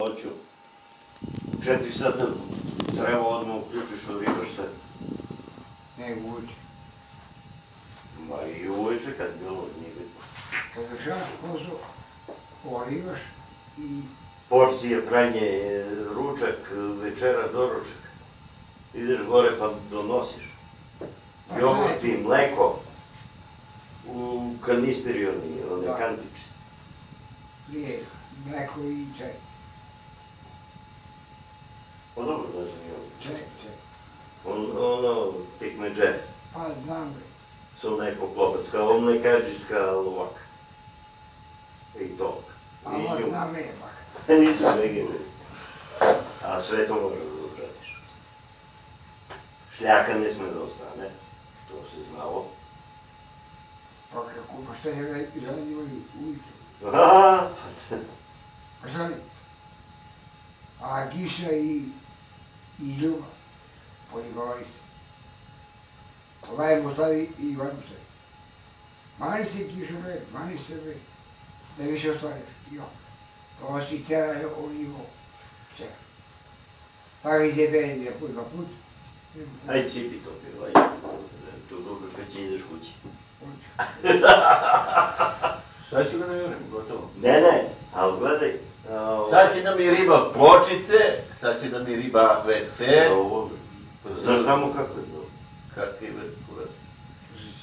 Hoću. U 4 sata treba odmah uključiš od riba sve. Ne, uveče. Ma i uveče kad bilo nije bitno. Kad došaš kozu, orivaš i... Porcije, pranje, ručak, večera, doručak. Ideš gore pa donosiš. Jogurt i mleko u kanisteri one kantiče. Prije, mleko i čaj. Pa dobro da znam jogurt. Čaj. Ono, tikmeđe. Pa znam bre. Su neko klopac, kao mlekađiska luvaka. I to. A ovo znam je bak. Ništa ne gine. A sve to može da uradiš. Šljaka ne sme da ostane. To se znalo. Pa kako, pa šta je zanimali ulicu? Pa šta li? A Giša i Ljuba, poligovali se. Lajevo stavi i Ivanu stavi. Mani se Giša bre, mani se bre. Da više ostaviš, jo. Ovo si tjera, ovo i ovo. Čekaj. Tako ide beri, ja put. Ajde sipi to pivo, ajde. To dobro kad će ideš kući. Šta ću ga najurim, gotovo. Ne, ali gledaj. Sad će da mi riba pločice, sad će da mi riba WC. Znaš tamo kako je to? Kakvi već kurac.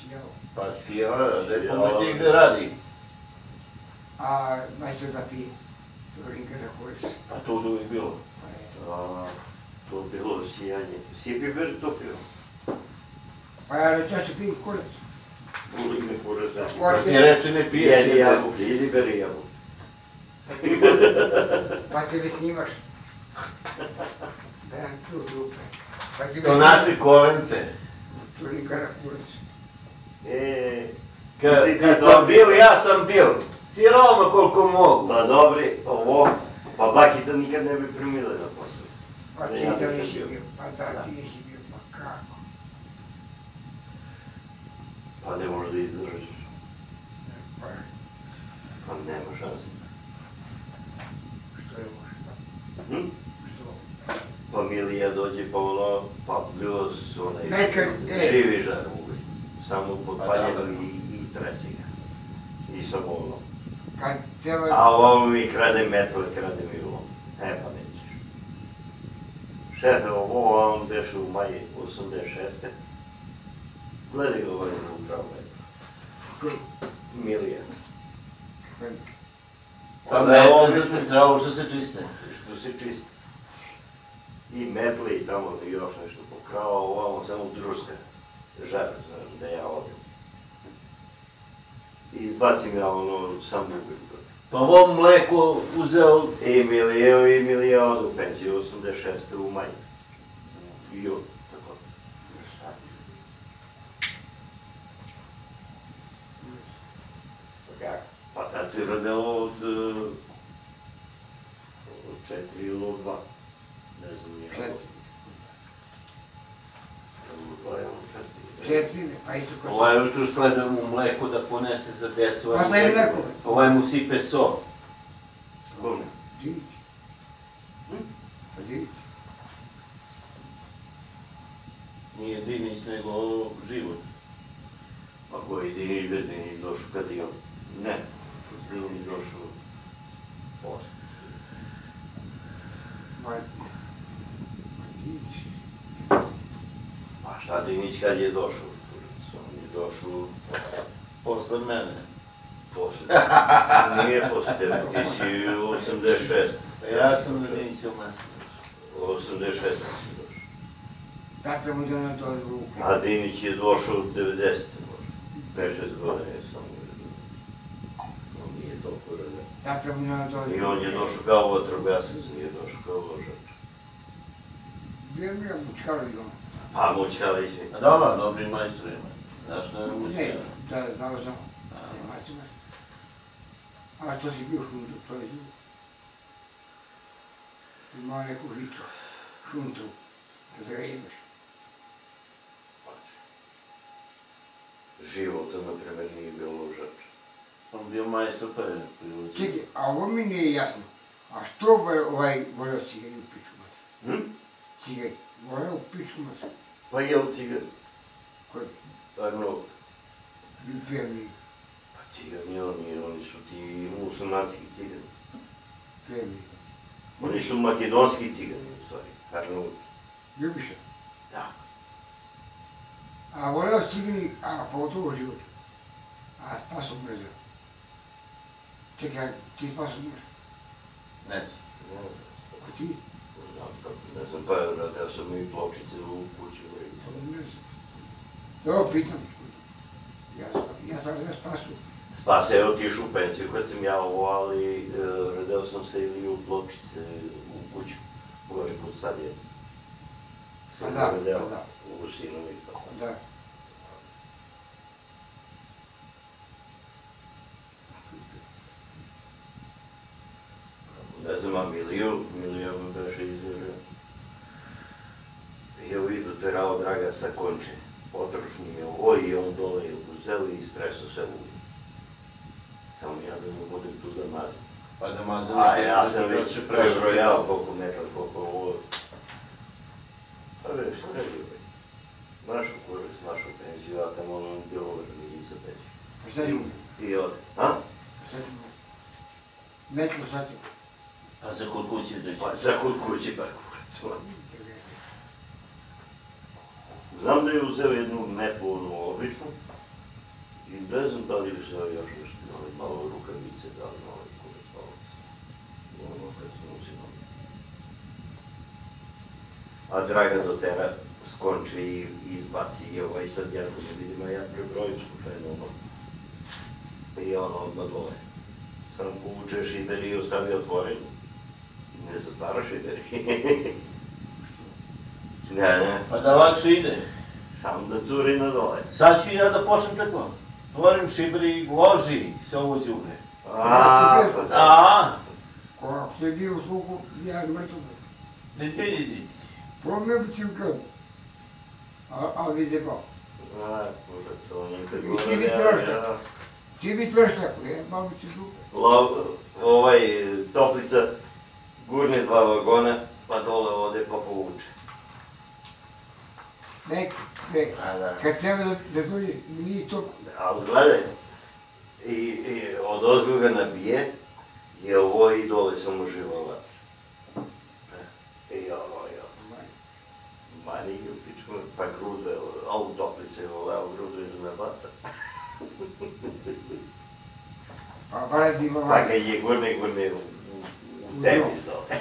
Sjeo. Pa sjela, da pomoći gde radi. A majstor da pije. Druginka da koriš. Pa to uvijek bilo. To je bilo sijanje. Sipi beri to pivo. Pa ja reći, ja ću pijem kurac. Bulik ne kurac. Pa ti reče ne pije se. Jedi jabuke, idi beri jabuke. Pa ti me snimaš. Da, tu dupe. To naše kolence. Druginka da kurac. Kad sam bil, ja sam bil. Siroma koliko mogu. Pa dobri, ovo, pa bakita nikad ne bi primile na poslu. Pa ti da nisi bio, pa da ti nisi bio, pa kako? Pa ne možeš da izdržiš. Pa Pa nema šanse. što je možda? Što? Pa Milija dođe pa ono, pa bljuz, onaj Nekad, živi žar uglj. Samo podpaljeno i tresi ga. I samo ono. Kad celo... A ovo mi krade metle, krade mi ovo. Pa nećeš. Šefe, ovo on deše u maji 86. Gledaj ga ovaj upravo metru. Milija. Pa metre za centralu što se čiste. Što se čisti. I metle i tamo još nešto pokrao, ovamo samo druska. Žar, da ja odim. I izbacim ja ono sam uglj. Pa ovom mleko uzeo... I Milija odu u penziju 86. u maju. I on, tako. Pa kako? Pa tad se rodilo od 4 ili od 2. Ne znam nije. 4. Četiri, pa isto kao... Ovaj ujutru sleduje mu mleko da ponese za djecu. Pa taj mleko? Ovaj mu sipe so. Kome? Dinić. Pa Dinić. Nije Dinić, nego Život. Pa koji Dinić bez Dinić došao kad je on? Ne, Dinić došao posle. Pa Dinić. Pa šta Dinić kad je došao? On je došao Posle mene. posle. Nije posle tebe, ti si u 86. Ja sam na Dinića u mesecu. U 86. si došao. Tata mu da na to ruku. A Dinić je došao u 90. možda. 5-6 godina je samo. On nije toliko rodio. Tata mu da na to ruku. I on je došao kao vatrogasac, nije došao kao vožač. Bio mi je mučkali on. Pa mučkali si. A dobro, dobri majstori ima. Znaš što je Ne, mučkali? da, znao znam. A to si bio šunto, to je drugo. Imao neku žicu, šuntu, da ga imaš. Života, na primjer, nije bio ložač. On bio majstor pa je prilučio. Čekaj, a ovo mi nije jasno. A što voleo cigani u pičku mater? Hm? Cigani, voleo u pičku mater. Pa jel cigani? Koji? Arno, Pijani, pa cigani oni su ti muslimanski cigani. pijani. Oni su makedonski cigani, u stvari. Arno, Ljubiša. da. A voleo cigani, a pogotovo u životu. A Spaso mrzeo. Čekaj, ti Spaso mrzeo? Ne znam. Ko ti? Ne znam, pa radio sam i pločice u kući. Ne znam. Dobro, pitam. Ja sam za Spasu. Spase je otišao u penciju kad sam ja ovo, ali radeo sam se ili u pločice u kuću. Gore kod stadiona. Sam Da, radeo da. u Sinovi. Da. Ne znam, a Miliju me beše izvjerio. Je u vidu terao Draga sa konče. Potrošni je ovo i on dole je uzeli i streso se u. Samo ja da ne budem tu da mazim. Pa da mazam. A ja sam već prebrojao koliko metra, koliko ovo. Pa već, šta je bilo? Našu korist, našu penziju, a tamo ono bilo vrni za penziju. Pa šta ćemo? I ode. A? Šta ćemo? Metlo šta ćemo? Pa za kod kući dođe. Pa za kod kući pa kurac. Znam da je uzeo jednu metlu, onu običnu, i ne znam da li je uzeo još nešto, malo rukavice, da li malo kurac palac. Ono kad sam uzimao. A Draga dotera skonči i izbaci i ovaj sad ja ko ne vidim, a ja prebrojim slučajno ono. I ono odmah dole. Sam povuče šiber i ostavi otvoren. Ne zatvara šiber. Ne. Pa da lakše ide. Samo da curi na dole. Sad ću ja da počnem tako. Otvorim šiber i loži se ovo đubre. Pa da. A, Ako ste bio u sluku, ja mrtvo. idi. Promio bi ti u krv. A vidi pa. Kurac, on je kad Ti gore, bi tražio. Ti bi tveš tako, ja babi ti dupe. Toplica gurne 2 vagona, pa dole ode pa povuče. Nek, A da. kad treba da dođe, nije to. Ali gledaj, i od ozgo ga nabije, i ovo i dole samo živo vatra. I ovo, mani je u pičku, pa grude, a u toplice vole, a u grudu idu na baca. Pa bradi Pa ovaj. kad je gurne u tebi dole.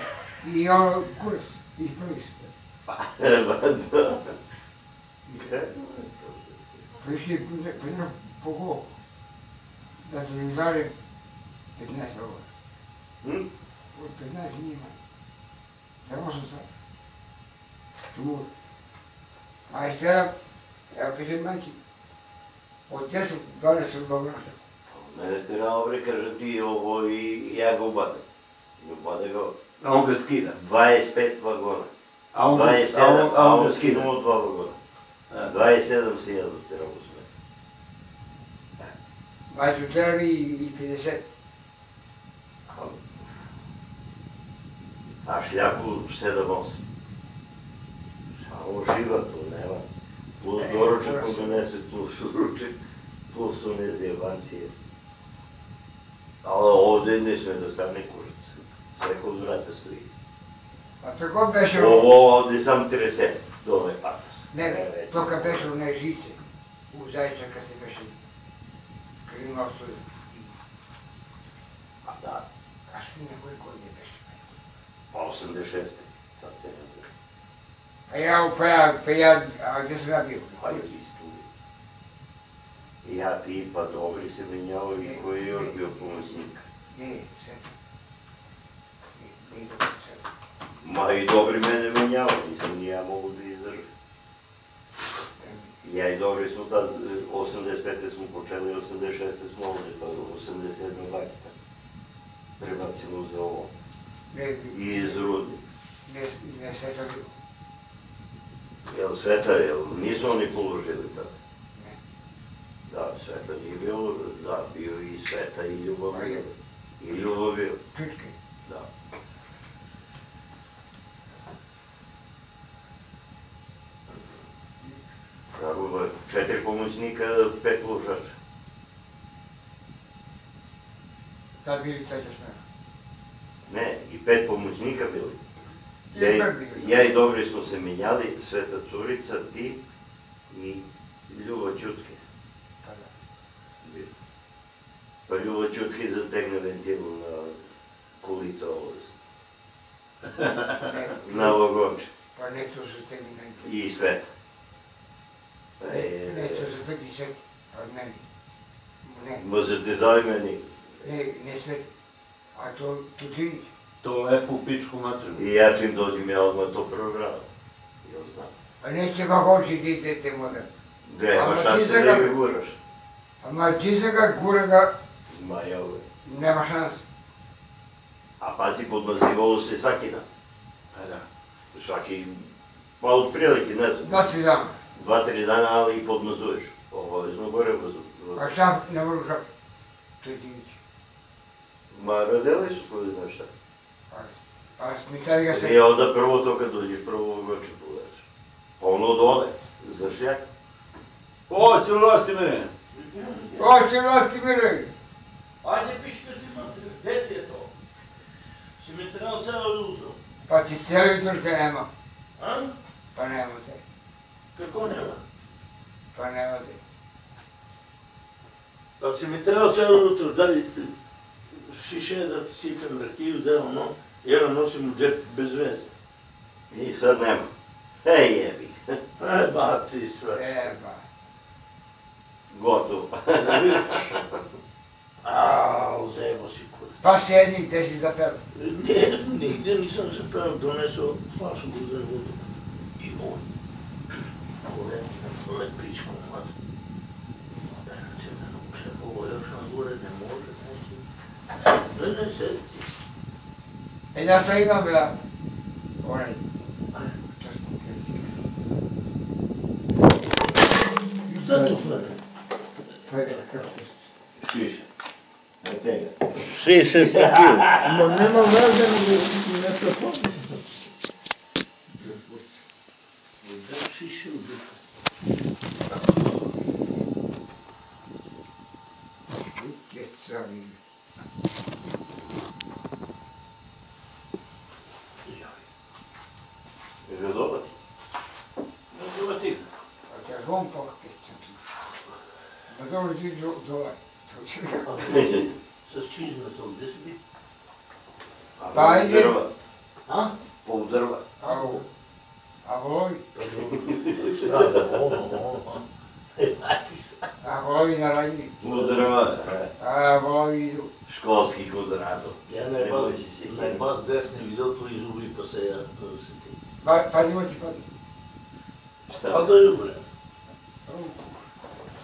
I ono, kurac, ispravi se. Pa da. Prišli prema pogo. Da se ne žalim 15 ovo. Od 15 njima. Samo sam sad. Tu. A isteram, evo kažem majki, od 10-12 vagona. Mene terao bre, kaže ti ovo i ja ga ubadam. I ubade ga A on ga skida. 25 vagona. A on 27, a on ga skidamo skida. 2 vagona. 27 si ja doterao u sve. Majtu teravi i 50. A šljaku 7-8. Samo živa to nema. Plus doručak ko donese, plus ručak, plus one zjebancije. Ali ovdje ne sme da stane kurac. Sve kod vrata stoji. A tako beše Ovo ovdje sam 30, dole patos. ne, to kad beše one žice, u Zajča kad se beše, kad ima svoj, A da, a svinja koje godine beše. pa 86. Sad se ne zove. Pa ja, a gdje sam ja bio? Pa je isto. I ja ti pa dobri se menjao i koji je još bio pomoćnik. Ne, sve. Nije dobro sve. Ma i dobri mene menjao, nisam ni ja mogu da izdržim. Ja i dobri smo tad, 85. smo počeli, 86. smo ovdje, pa 87. vakita. Prebacimo za ovo. I iz Rudnika. Ne, sve to bilo. Jel Sveta, nisu oni položili tad? Ne. Da, Sveta nije bilo, da, bio i Sveta i Ljubav. Pa je. I Ljubav bio, Čučke. da. 4 pomoćnika, 5 ložača. Tad bili treća smena. Ne, i 5 pomoćnika bili. I pet bili. Ja i Dobri smo se menjali, Sveta Curica, ti i Ljubo Ćutke. Pa da. Pa Ljubo Ćutke zategne ventilu na kulica ovdje. Na logonče. Pa neću se tebi negdje. I Sveta. Neću se tebi sve od meni. Ne, Može te zove meni. ne sve. A to ti To lepu pičku materiju. I ja čim dođem, ja odmah to progravam. Ja znam. pa neće ga hoći ti dete mora. Ma šta se ne bi guraš? A ti se ga gura ga, Ma ja uvek. nema šanse. A pazi, podmazivalo se svaki dan. Pa da. Svaki, pa otprilike, ne znam, 2-3 dana. 2-3 dana, ali i podmazuješ. Obavezno gore vozu. A šta ne možeš da... To je divić. Ma radeli su koji znaš šta. A smitali ga I se... onda prvo to kad dođeš, prvo logoče pogledaš. Pa ono dole, za šljak. Hoće ulosti mene. Oće vlasti mirovi. Ajde piška ti mater, gdje ti je to? Si mi trebao celo jutro. Pa ti cijelo jutro se nema. A? Pa nema te. Kako nema? Pa nema te. Pa si mi trebao celo jutro, da li šiše da ti sipem rakiju, da ono, ja ga nosim u džep bez veze. I sad nema. Ej jebi. Ba ti sve. Ba. Gotovo. Au, zajebo si kurac. Pa sjedi gdje si zapeo. Ne, nigdje nisam se pravio, donesao flašu guzene vodu. I on. Lepičku mat. Če da nuče, ovo još na gore ne može, neće. Ne, sedi ti. Da što imam ja? Onaj. Šta to gleda? To je kako se... Šiša. Ne tega. Šiše sa kim? Ma nema veze, ne se pomisli. Da šiše u duhu. Gdje stvari. Je dobar? Ne treba ti. A te zvon pa gdje sam ti. Ma dobro ti dole. Sa čizmetom, gdje si biti? Pa ajde. Drva. A? Pol drva. A volovi? Šta da, ono. A volovi na radnji. U drva. A volovi idu. Školski kvadrato. Ja ne bas desni vidio to izubi pa se ja sjetim. Pazimo ti padi. Šta? Pa da je bre.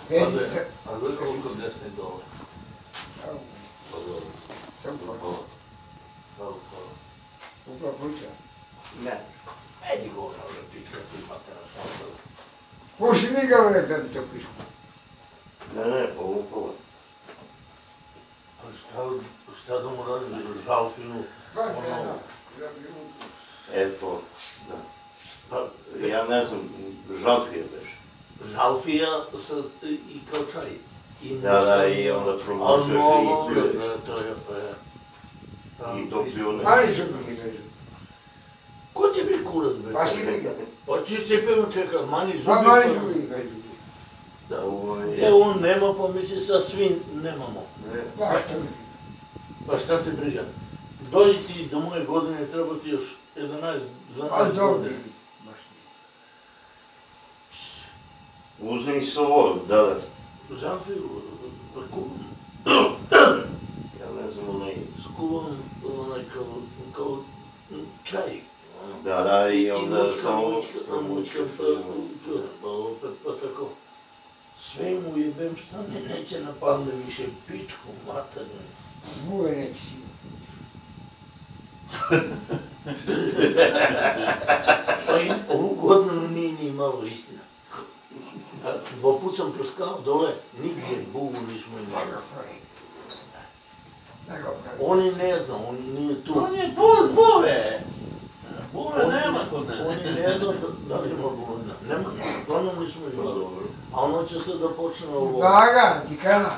Vedi se. A da je koliko desni dole. Pa dobro. Hvala. Upravo pluća. Ne. Ajde go na ove pička, ti imate na svakom. Puši mi ga ure da bi to pišu. Ne, povukova. A šta da mu radim, žalfinu, ono, Eto, da. Pa, ja ne znam, žalfija veš. žalfija i kao čaj. Da, i onda promošaš i pljuješ. To je, I to pljune. Mali su mi vežu. Ko će biti kurac, bre? Pa si mi ga. Pa ćeš se pevno čekati, mani zubi. Pa mali su mi vežu. Da, Ovo je... te on nema, pa mi se sa svim nemamo. Pa što mi? Pa šta te briga? Dođi ti do moje godine, treba ti još 11, 12 Pa dobro. godine. Uzmi se ovo, da. Žalfiju, Ja ne znam, onaj... s kuvom, onaj kao čaj. Da, i onda samo... Mučkam, pa opet pa tako. Sve mu jebem šta mi neće napadne više pičku, maternu. Buje neće si. Pa i ovu godinu nije ni malo istina. 2 put sam prskao dole, nigdje bugu nismo imali. Oni ne zna, on nije tu. On je pun zbove. Bove nema kod nas. Oni ne zna da li ima buvna. Nema, stvarno nismo imali. A ono hoće se da počne ovo. Vaga, ti kana.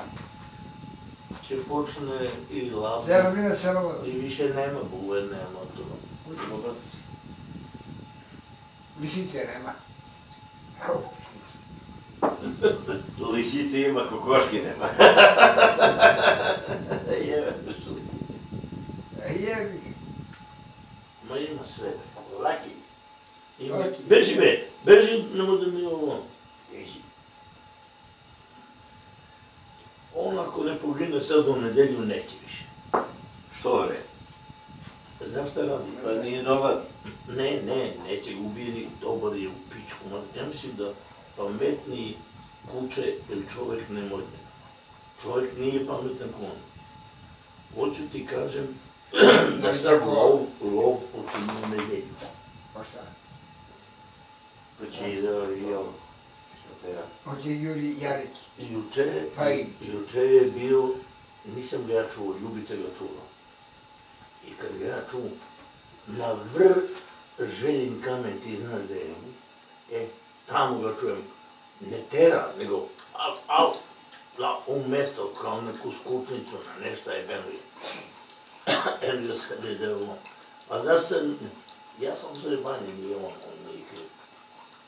Će počne i labne. 7 minuta se ovo. I više nema buve, nema to. Lisice nema. Lisice ima, kokoški nema. Jebi. Ma ima sve. Laki. Ima. Beži be, beži, nemoj da mi ovo. On ako ne pogine sad u nedelju, neće više. Što re? Znaš šta radi? Pa nije dobar. Ne, neće ga ubijeni, dobar je u pičku. Ja mislim da pametniji kuće ili čovjek ne može. Čovjek nije pametan ko on. Hoću ti kažem da sad lov počinje u nedelju. Pa šta? Pa će i da i ovo. Što te radi? Hoće Juri Jarić. Juče je bio, nisam ga ja čuo, Ljubica ga čula. I kad ga ja čuo, na Željin kamen, ti znaš da je, tamo ga čujem, ne tera, nego u mesto, kao neku skučnicu, na nešto je Benlija. Engleska da je devno. A znaš se, ja sam sve banjen i on nije kriv.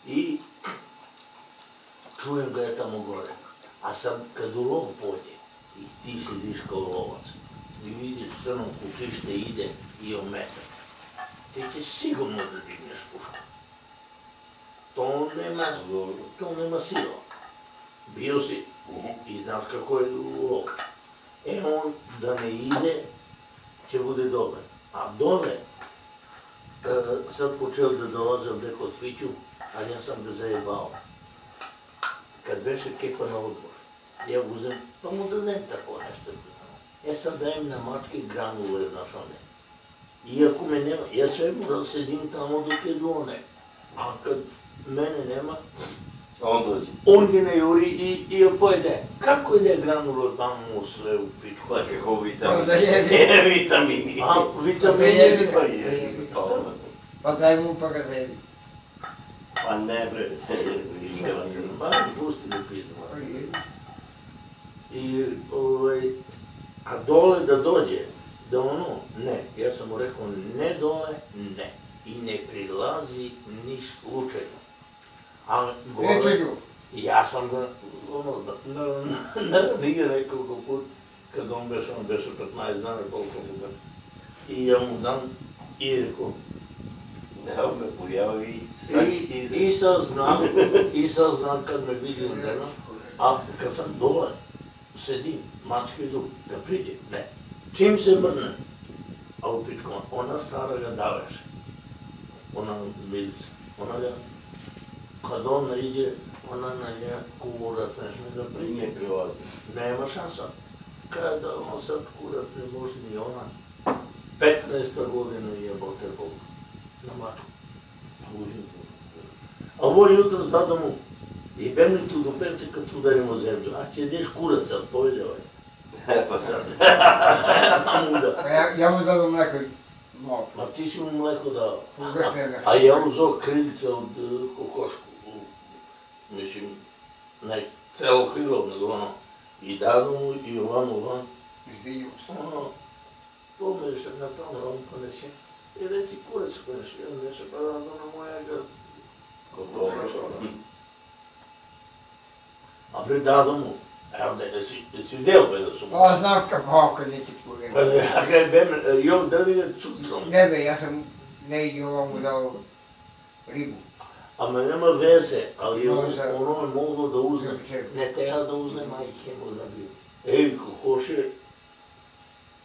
I čujem ga je tamo gore. A sad kad u lov pođe, i ti sediš kao lovac, i vidiš crno kučište ide i ometa, ti će sigurno da digneš pušku. To nema sila. Bio si i znaš kako je u lov. On da ne ide, će bude dobar. A dole, sad počeo da dolaze ovdje kod Sviću, ali ja sam ga zajebao. Kad beše kepa na odbor, ja uzem, pa mu dodem tako nešto. Sad dajem na mačke granule, znaš one. Iako me nema, ja sve moram da sedim tamo dok je done. A kad mene nema, on ga ne juri i pojede. Kako ide granule tamo sve u pičku? Pa kako vitamini? Da jebi. Vitamini. A, vitamini jebi. Pa jebi. Pa daj mu pa ga zajebi. Pa ne bre. Pa pusti da pizdu. I, a dole da dođe, da ono, ne, ja sam mu rekao, ne dole, ne. I ne prilazi ni slučajno. A gore, ja sam ga, ono, nije rekao ko put, kad on beše 15 dana, koliko mu ga. I ja mu dam, i rekao, Evo me pojavi i sad znam kad me vidi u dena, a kad sam dole, sedim, mačke idu, da priđe, ne. Čim se mrne, a u pičku, ona stara ga daveše. Ona milica, ona ga, kad on ne iđe, ona na nje kurac ne sme da priđe. nije prilazi. Nema šansa. Kada on sad kurac ne može ni ona, 15. godina jebote Bog, na mačku. A ovo jutro tada mu, i bem li tu do pence kad tu udarimo zemlju, a će ideš kurac sad, pojede ovaj. Pa sad. Ja mu zadam mleko malo. A ti si mu mleko dao. A ja mu zove krilice od kokošku. Mislim, ne celo krilo, nego ono, i dadu mu, i ovamo van. Izvinju se. Ono, pomeše na tamo, on ponese. I reci kurac ponese, ja neše, pa da ona moja ga... A bre dadu mu, evo da si vidjel be da su mu. Pa znam kako neće pogledati. Pa ja kaj bem, jom da li je cucom. Ne be, ja sam negdje ovomu dao ribu. A me nema veze, ali ono je moglo da uzme, ne treba da uzme majke mu da bi. Ej, kokoše,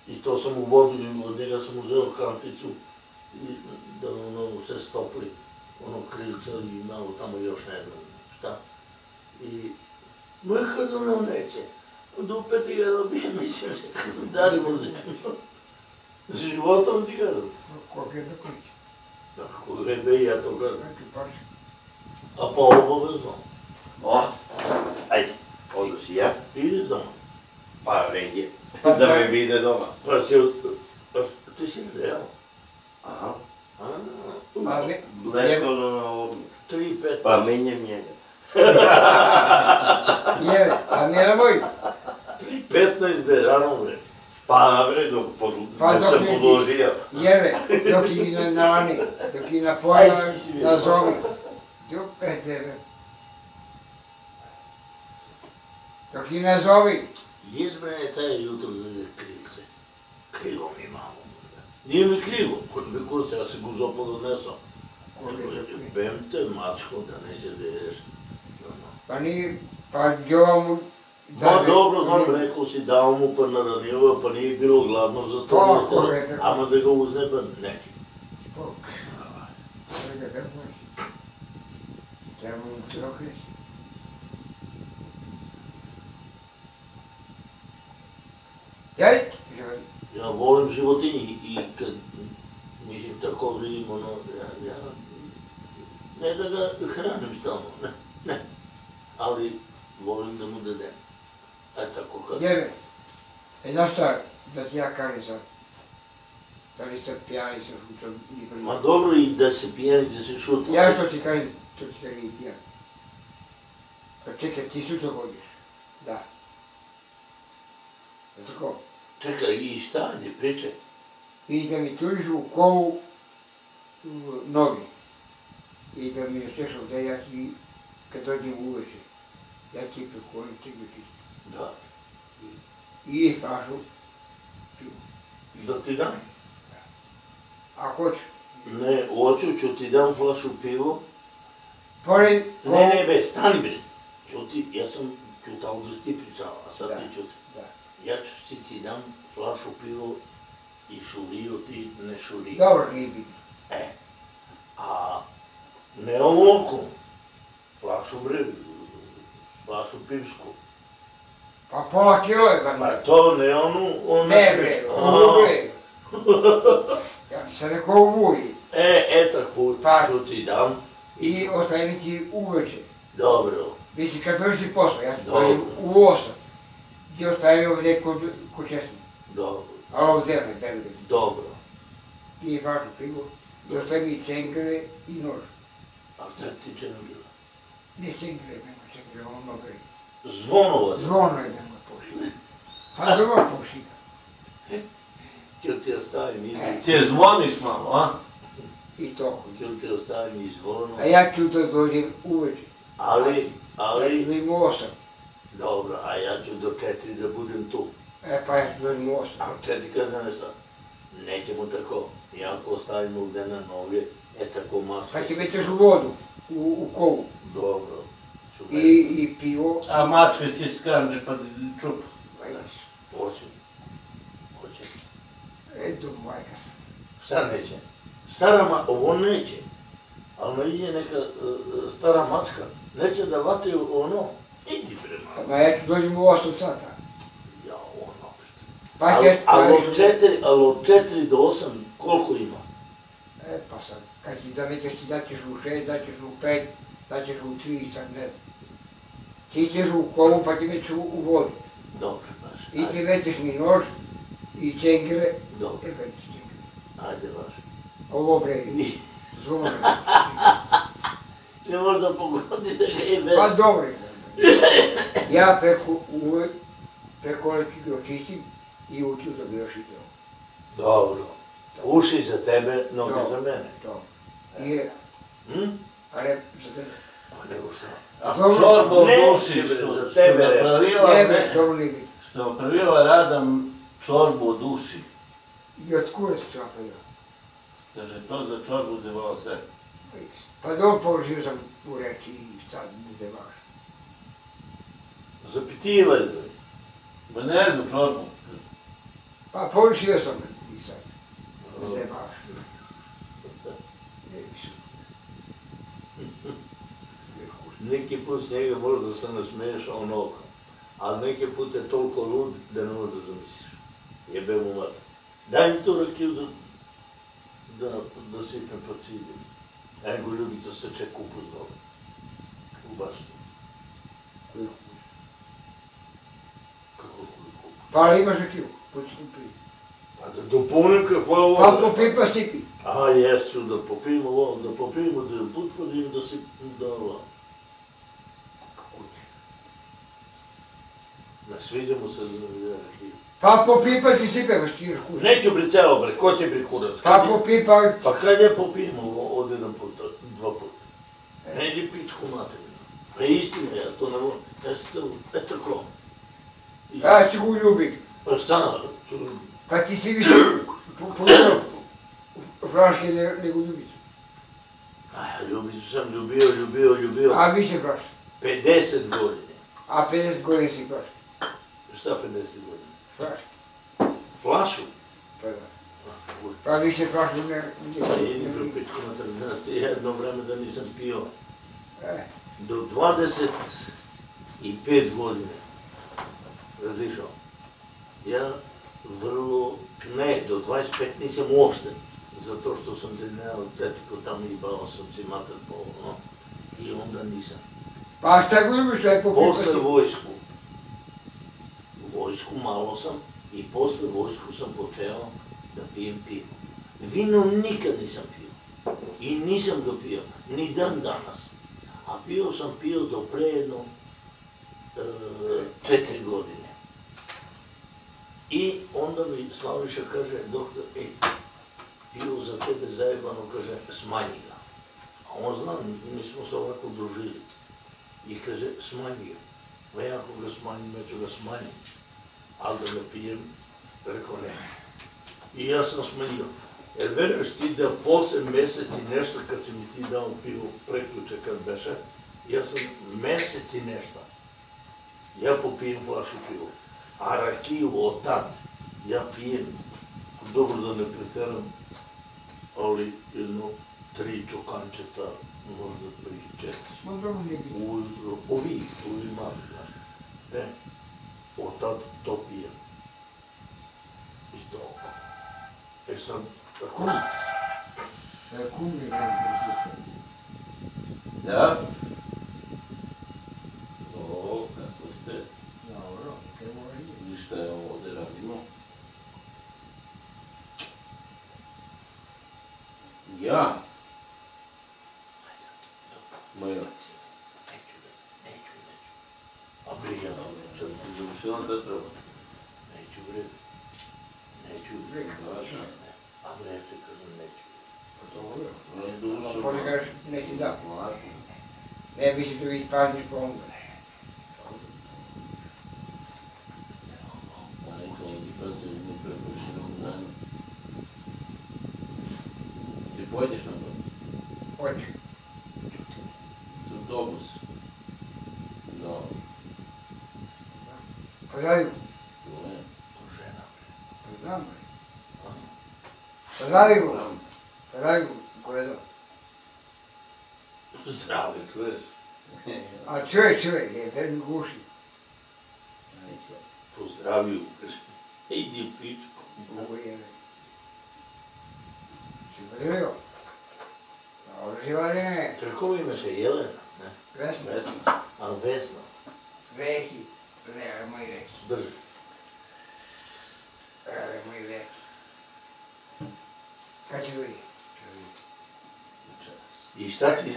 i to sam u vodu, od njega sam uzeo kanticu, da ono se stopli, ono krilica i malo tamo još ne znam šta. I, moj kad ono neće, dupeti ga da bije, mislim, dali mu zemlju. Životom ti gledam. Koliko je da kući? Tako rebe, ja to gledam. Neki paš. A pa obavezno. O, ajde, odu si ja, Ideš doma. pa red je, da me vide doma. Pa si, ti si zdeo. Aha, Pa ne, leskano na odmah, 3-5. pa menjam njega. Jele, a Mila moj, 15 be rano bre. Pa bre, dok Pa se dok ne- podložio. jele, dok i na rani, dok i na pojma, Aj, ti si mi nazovi. Ljupe tebe. Dok i nazovi. Jezbrane taj jutro zade krivce. Krivo mi malo. Nije mi krivo, kod mi kurce, ja se go zopad odnesam. Jebem te mačko da neće da jedeš. Pa nije, pa djova mu... Ma dobro, znam, rekao si dao mu pa naranio, pa nije bilo gladno za to. Tako je, tako. Ama da ga uzne, pa neki. Bog. Kolega, da može. Treba mu se okreći. Jaj, želi. Ja volim životinje i kad, mislim, tako vidim, ono, ja ne da ga hranim stalno, ne, ali volim da mu dadem. A tako kad... Jebe, znaš šta, da ti ja kažem sad, da li sad pijani sa šutom i prije. Ma dobro i da se pijani, da se šuta. Ja što ti kažem, to ti kažem i pijan. Pa čekaj, ti sutra vodiš, da. Je tako? Čekaj, i šta, ne pričaj. I da mi tužiš u kovu noge. I da mi još ovdje, ja ti, kad dođem uveče, ja ti prekolim tebe čisto. Da. I pašu, Da ti dam? a hoćeš. Ne, hoću, ću ti dam flašu pivo. Pored Ne, be, stani bre. Čuti, ja sam čutao da si ti pričala, a sad Da. ti čuti. Da. Ja ću ti dam flašu pivo i šuliju ti ne šuliju. Dobro, nije bitno. A ne ovoliko. Flašu bre, flašu pivsku. Pa pola kilo je da Pa mi. to ne onu... Ne bre, ovo bre. Ja bi se rekao uvuji. Tako Pa- ću ti dam. I ostavim ti uveče. Dobro, Mislim, kad dođi posla, ja ti Dobro. stavim u 8. Ti ostavim ovdje kod česmi. dobro, A ovdje ne, bebe. dobro. I vašu pivo. I ostavim i čengre i nož. A šta ti će nam bilo? Ne čengre, nema čengre, ono bre. Zvonova. Zvono je da mu pošli. Pa zvono pošli. Ću ti ostavim i Ti zvoniš malo, a? I to. ću ti ostavim i zvono. A ja ću da dođem uveče. Ali, Ja idem u 8. dobro, a ja ću do 4 da budem tu. Pa ja ću dođem u 8. A 4 kad ne šta? Nećemo tako. I ako ostavimo ovdje na noge, tako maske. Pa ti mećeš u vodu, u kovu. Dobro. Ću I pivo. A mačke će skanđe pa čup. Hoću. Hoće. Eto, majka. Šta neće? Stara ovo neće. Ali me ide neka stara mačka. Neće da vati ono. Idi prema. Pa ja ću dođem u 8 sata. Ja ono. Pa Ali ćeš od 4 do 8 koliko ima? Pa sad, kad ti da nećeš ti daćeš u 6, daćeš u 5, daćeš u 3, sad ne. Ti ćeš u kovu pa ti mećeš u vodu. Dobro, baš. I ti mećeš mi nož i čengre. Dobro, Mećeš čengre. ajde baš. Ovo bre, zvono. Ne možda pogodi da ga je Pa dobro je. Ja preko leći ga očistim i učim da bi još i to. Dobro. Uši za tebe, noge Dobro. za mene. To. I rep za tebe. Pa nego šta? A Dobro. čorba u Ne, duši bre, što za tebe, je napravila, Ne bre, dobro ne bi. što je napravila Rada čorbu u duši. I od kure se to napravio. Kaže, to za čorbu uzevalo sve. Pa dobro položio sam u reči i sad bude vaš. Zapitivaj, bre. Ba ne znam čorbu. Pa položio sam i sad bude vaš. Ne bi su. Neki put s njega možda se nasmeješ onako, ali neki put je toliko lud da ne možeš da zamisliš. Jebe mu mat. Daj mi tu rakiju da sipnem pa cidim. Ego ljubica se ček kupus dobro. U baštu. Kako koliko? Pa ali imaš rakiju, poći kupi. Pa da dopunim kakva je Pa voda. popi pa sipi. A jesu, da popijemo vodu, da popijemo da je potvodim da si da ova. Sviđa mu se Pa popipa si si bre, stiš kući. Neću bre celo bre, ko će bre kurac? Pa popipa, Pa kad ja popijem od jedan puta, dva puta? Ne ide pičku materinu. Pa istina, ja to ne volim. Ja sam to Petar Klon. ja ću ga ljubiti. Pa šta? Pa ti si više pustio flaške nego ljubicu. A ja ljubicu sam ljubio. A više flaške. 50 godine. A 50 godina si flaške. Šta 50 godina? Flaške. Flašu? Pa da. Pa više flaške ne... Idi bre pičku materinu, znaš ti jedno vreme da nisam pio. Do 25 godine. Razlišao. Ja vrlo, ne, do 25 nisam uopšte. Zato što sam trenirao tetiku tamo i bao sam si mater po ono. I onda nisam. Pa šta ga ljubiš, aj popipa si. Posle vojsku. Vojsku malo sam i posle vojsku sam počeo da pijem pivo. Vino nikad nisam pio. I nisam ga pio. Ni dan danas. A pio sam do pre jedno 4 godine. I onda mi Slaviša kaže, doktor, pio za tebe zajebano, kaže, smanji ga. A on zna, mi smo se ovako družili. I kaže, smanji ga. Pa ja ako ga smanjim, ja ću ga smanjim. Ali da ga pijem, rekao ne. I ja sam smanjio. Jer veruješ ti da posle mesec i nešto, kad si mi ti dao pivo preključe kad beše, ja sam mesec i nešto. Ja popijem flašu pivo. A rakiju od tad, ja pijem, dobro da ne preteram, ali jedno 3 čokančeta, možda 3-4. Ma dobro ne bi. Ujutro, ovi mali, znaš. Od tad to pijem. I to. Sad, tako Kum. Kum je vrlo. Da? O, kako ste? Dobro, kaj mora je. Ništa je ovdje radimo. Ja? Moja. Neću. A bre, ja, Kad si završila da treba? neću bre. Neću. Važno. A bre, ja ti kažem neću. Dobro. Ne dušo. Pa ne kažeš, neći da. Važno. Ne bi se tu ispazniš po onda. Ajde, ovdje pazi, ne prepuši na danu. Ti pojdeš na to? Hoće. S autobus. No. Pa daju. Ne. To žena bre. Pa znam bre. Pa daju. Znam. Pa daju. Gledao. Zdravi, čuješ? A čovjek, je verno guši. Ajde. Pozdravio, kaže. Idi u pičku. Mogu je. Si podrio? Dobro si Vladine. Kako imaš je Jelena, ne? Vesna. Vesna. A Vesna, Veki. Ne, moj veki. drži. Moj veki. Kad će vidi? I šta ti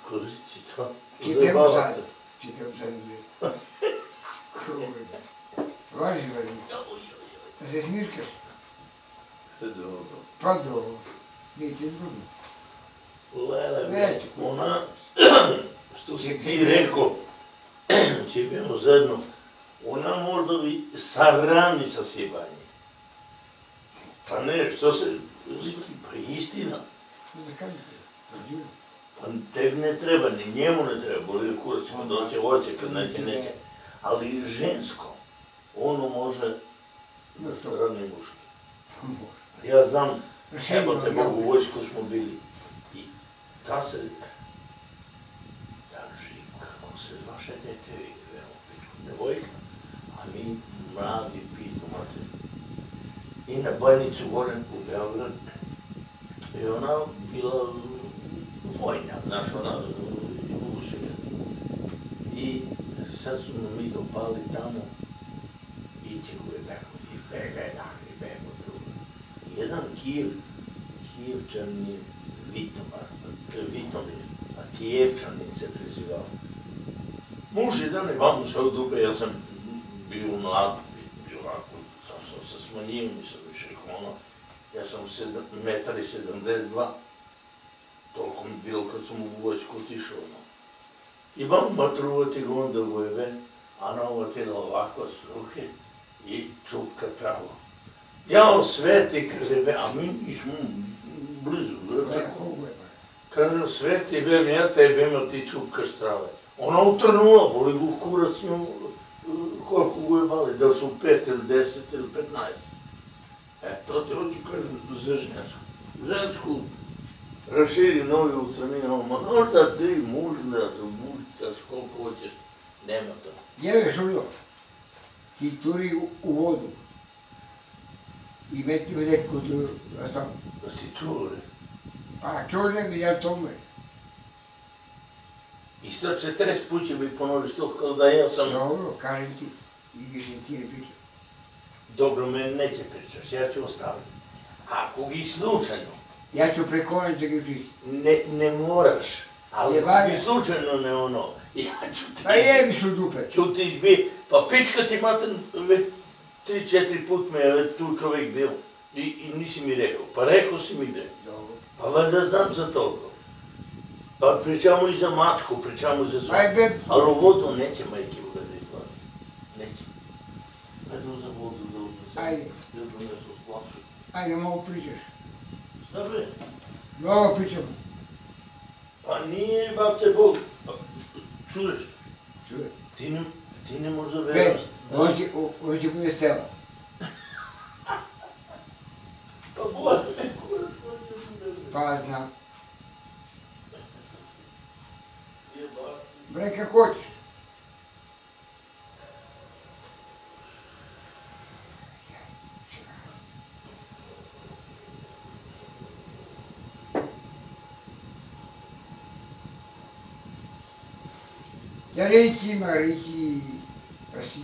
koristi to? Čitam Zabavate. sad. Čitam sad gdje. Važi Vladine. Da se smirkaš. Sve dobro. Pa dobro. Nije ti drugo. Lele, Neću. ona, što si ti rekao, će bilo zajedno, ona možda bi sarani sa sjebanjem. Pa ne, što se, pa istina, Da kažete. pa tebi ne treba, ni njemu ne treba, boli kurac, kad hoće, kad neće. Ali žensko, ono može da sarani muški. Ja znam, evo tebe u vojsku smo bili i ta se drži, kako se vaše dete, evo pičku, devojka, a mi mladi pitu mater. I na Bajnicu gore u Beograd, i ona bila vojna, znaš, ona ušega. I sad su mi dopali tamo i čekuje beko, i beko drugo. Jedan Kijevčanin Vitomir, a Kijevčanin se prezivao. Muž jedan je vam ušao dupe, ja sam bio mlad, bio onako, sam se smanjio, nisam više ono. Ja sam 1,72 m, toliko mi bilo kad sam u vojsku otišao. I vam matruvati ga onda vojeve, a na ovo tijelo ovako s ruke i čupka travo. Jao sveti, kaže, a mi nismo blizu, kaže, sveti, ja tebe ima ti čupkaš trave. Ona utrnula, boli ga kurac njom, koliko vojevali, da li su 5 ili 10 ili 15. To te hoću kažem za žensku. Žensku raširi novi ucrnina, možda ti mužna, mužitaš koliko hoćeš, nema to. Jebe šuljo, ti turi u vodu i meti mi neko tu, Da si čuo, re. pa čužem mi ja tome. I sad 40 puća bi ponoviš to kao da ja sam... Dobro, kažem ti, i više ti ne pričam. Dobro, meni neće pričaš, ja ću ostaviti. Ako gi slučajno... Ja ću preko ovdje da ga pričam. Ne moraš, ali ako Jebanje. gi slučajno ne ono, ja ću ti... Pa jebi su dupe. Ću ti izbiti, pa pička ti mater, već 3-4 put me je tu čovjek bio i nisi mi rekao, pa rekao si mi da je. Dobro. Pa valjda znam za toliko. Pa pričamo i za mačku, pričamo za sve. Ajde, Ali u vodu neće majke u da izgleda. Neće. Ajde za vodu da uzme se. Ajde. Ljubno nešto splašu. ajde malo pričaš. Šta bre? Mnogo pričamo. Pa nije, bate Bog. Pa, čuješ? Čuje. Ti ne možda Već, veruješ. ovo će bude stela. Pa bolje me kurac, hoće da veruješ. Pa znam. Jebate. Bre, kako hoćeš. Ja reći ima, reći prasiti.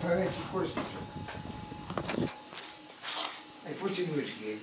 Pa već i kostiš. Aj, pusti muzičke.